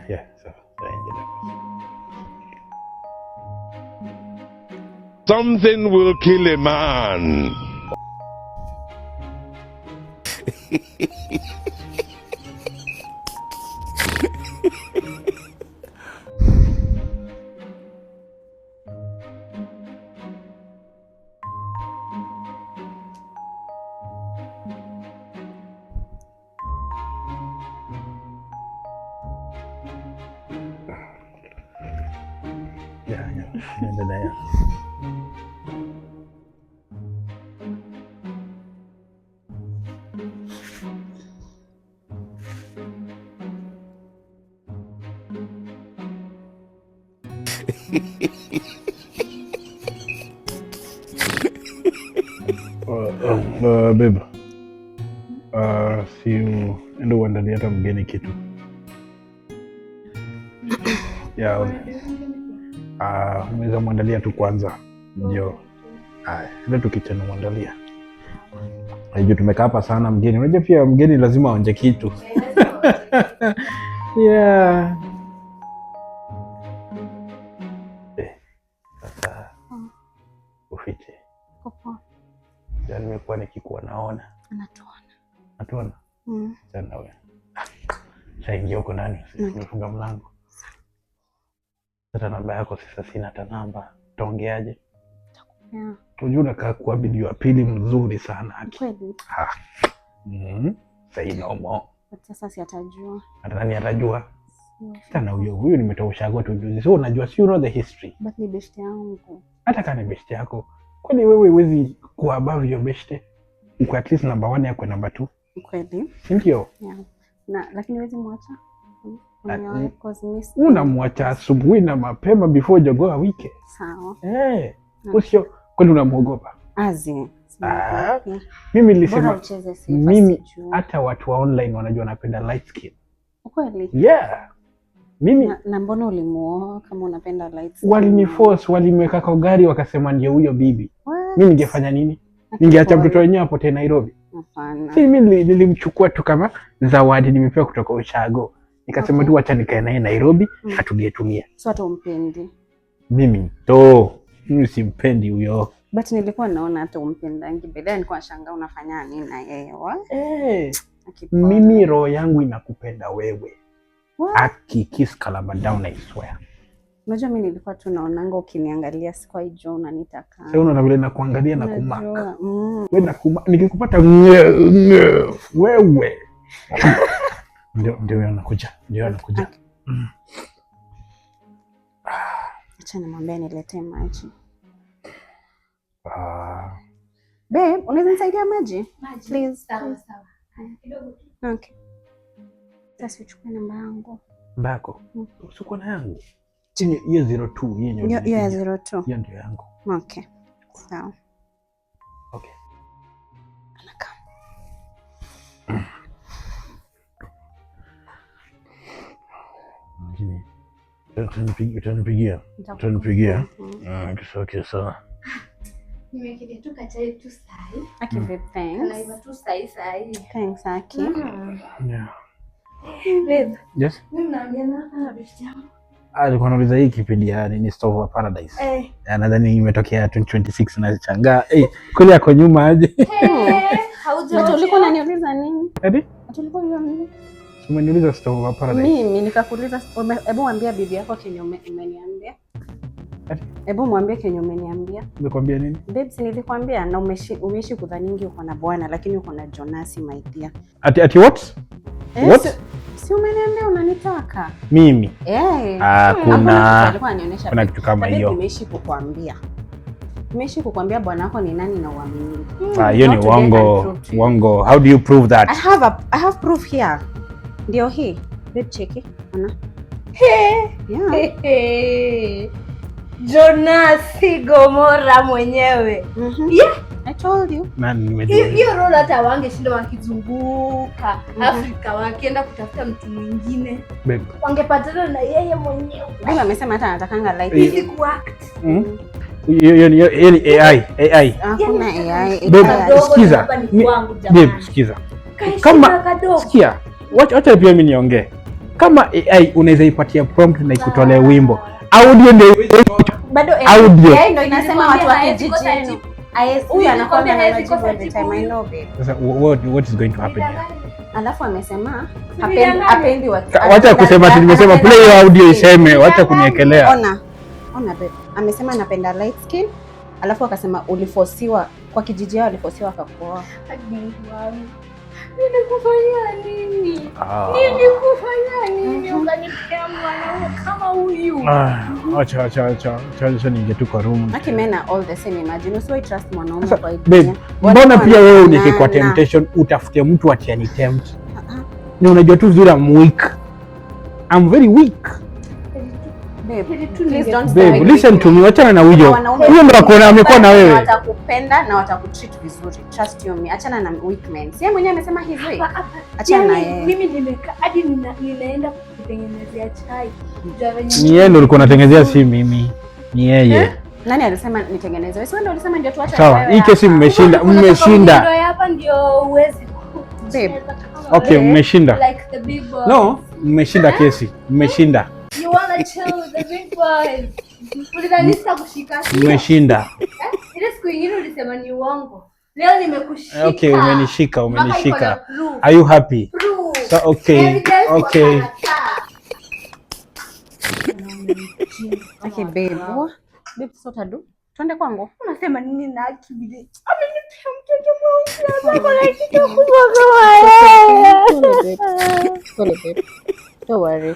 Yeah, sawa. Something will kill a man. Endelea. Babe, si endo uandalia hata mgeni kitu. Unaweza mwandalia tu kwanza. Ndio. Ndio tukitana mwandalia. Hiyo tumekaa hapa sana mgeni. Unajua pia mgeni lazima aonje kitu. Yeah. Sasa ufiche. Popo. Yaani nimekuwa nikikuwa naona. Anatuona. Sana wewe. Shaingia huko ndani. Nimefunga mlango. Sasa namba yako sasa sina hata namba. Tuongeaje? Yeah. Unajua unakaa kwa bibi wa pili mzuri sana haki. Kweli. Say no more. Sasa si atajua. Hata nani atajua? Sana huyo nimetoa ushago tu juzi. So unajua si you know the history. But ni best yangu. Hata kama ni best yako. Kwani wewe huwezi kuwa above your best? Uko at least number 1 yako number 2. Kweli? Ndio. Yeah. Na lakini huwezi muacha. Unamwacha asubuhi na mapema before jogoo awike. Sawa. Usio kwani unamuogopa? Azi. Mimi nilisema mimi hata watu wa online wanajua napenda light skin. Kweli? Yeah. Mimi na mbona ulimuoa kama unapenda light skin? Waliniforce, walimweka kwa gari wakasema ndio huyo bibi. Mimi ningefanya nini? Ningeacha mtoto wenyewe hapo tena Nairobi? Hapana. Si mimi nilimchukua tu kama zawadi nimepewa kutoka ushago. Nikasema tu acha nikae naye Nairobi, atugetumia. So hata umpendi? Mimi simpendi huyo. But nilikuwa naona hata umpendangi. Baadaye nilikuwa nashangaa unafanya nini na yeye. Mimi roho yangu inakupenda wewe. Kiss Kalaba down I swear. Unajua mimi nilikuwa tu naonanga ukiniangalia sikuwa ijua unanitaka. Sasa unaona vile nakuangalia na kumaka. Wewe nakuma nikikupata wewe. Ndio anakuja. Acha nimwambie niletee maji. Babe, unaweza nisaidia maji? Please. Sawa. Kidogo. Okay. Sasa uchukue namba yangu. Namba yako? Usiku na yangu. Chini hiyo 02 yenyewe. Hiyo ya 02. Hiyo ndio yangu. Okay. Sawa. Okay. Anakaa. Utanipigia. Okay, sawa. Nimekidia tu kachai tu sai. Okay, babe, thanks. Kalaiva tu sai. Thanks, Aki. Yeah. Babe. Yes? Mimi naongea na besti yangu. Alikuwa anauliza hii kipindi ya ni Stove of Paradise. Nadhani imetokea 2026 na changa. Kweli yako nyuma aje? Hauja ulikuwa unaniuliza nini? Eti? Ulikuwa unaniuliza nini? Umeniuliza Stove of Paradise. Mimi nikakuuliza, hebu mwambie bibi yako kenye umeniambia. Hebu mwambie kenye umeniambia. Nimekwambia nini? Babe, si nilikwambia na umeishi kudhaningi uko na bwana lakini uko na Jonasi my dear. Ati what? What? Si umeniambia unanitaka? Mimi? Kuna kitu kama hiyo. Nimeishi kukwambia bwana wako ni nani na uamini. Hiyo ni uongo. How do you prove that? I have proof here. Ndio hii. Babe, check it. Ona. Jonasi Gomora mwenyewe. Yeah, I told you. Hiyo rola hata wangeshinda wakizunguka Afrika wakienda kutafuta mtu mwingine. Wangepatana na yeye mwenyewe. Babe amesema hata anatakanga like kuact. Hiyo ni AI. Hakuna AI. Babe, sikiza. Babe, sikiza. Kama sikia. Wacha pia mimi niongee. Kama AI unaweza ipatia prompt na ikutolee wimbo. Audio ndio bado audio. AI ndio inasema watu wa kijiji. Huyu anakuwa na majibu every time. I know babe. Sasa what is going to happen here? Alafu amesema hapendi watu. Wacha kusema nimesema play audio iseme, wacha kuniekelea. Ona babe. Amesema anapenda light skin. Alafu akasema ulifosiwa kwa kijiji yao, ulifosiwa akakuoa. Nilikufanyia nini? Nilikufanyia nini? Unganipea mwanaume kama huyu. Acha ninge tu kwa room. Aki men are all the same, imagine. So I trust mwanaume kwa hiyo. Babe, mbona pia wewe unike kwa temptation utafute mtu atiani tempt? Ni unajua tu vizuri I'm weak. I'm very weak. Please don't babe, listen to me. Achana na huyo. Huyo ndo akona amekuwa na wewe. Watakupenda na watakutreat vizuri. Trust you me. Achana na weak men. Si yeye mwenyewe amesema he's weak. Achana na yeye. Mimi nimekaa hadi ninaenda kutengenezea chai. Ni yeye ndo ulikuwa unatengenezea, si mimi. Ni yeye. Nani alisema nitengeneze? Wewe ndio ulisema ndio tuache. Sawa, hii kesi mmeshinda. Ndio hapa ndio uwezi. Babe. Okay, mmeshinda. Like the big boys. No, mmeshinda kesi. Mmeshinda. You wanna chill with the big boys. Ulianza kushika. Mmeshinda. Ile siku nyingine ulisema ni uongo. Leo nimekushika. Okay, umenishika. Are you happy? So, okay. Okay. Okay babe. Babe, sota do. Twende kwangu. Unasema nini na akibidi? Amenipea mtoto mmoja. Kwa kitu kubwa kama yeye. Pole babe. Don't worry.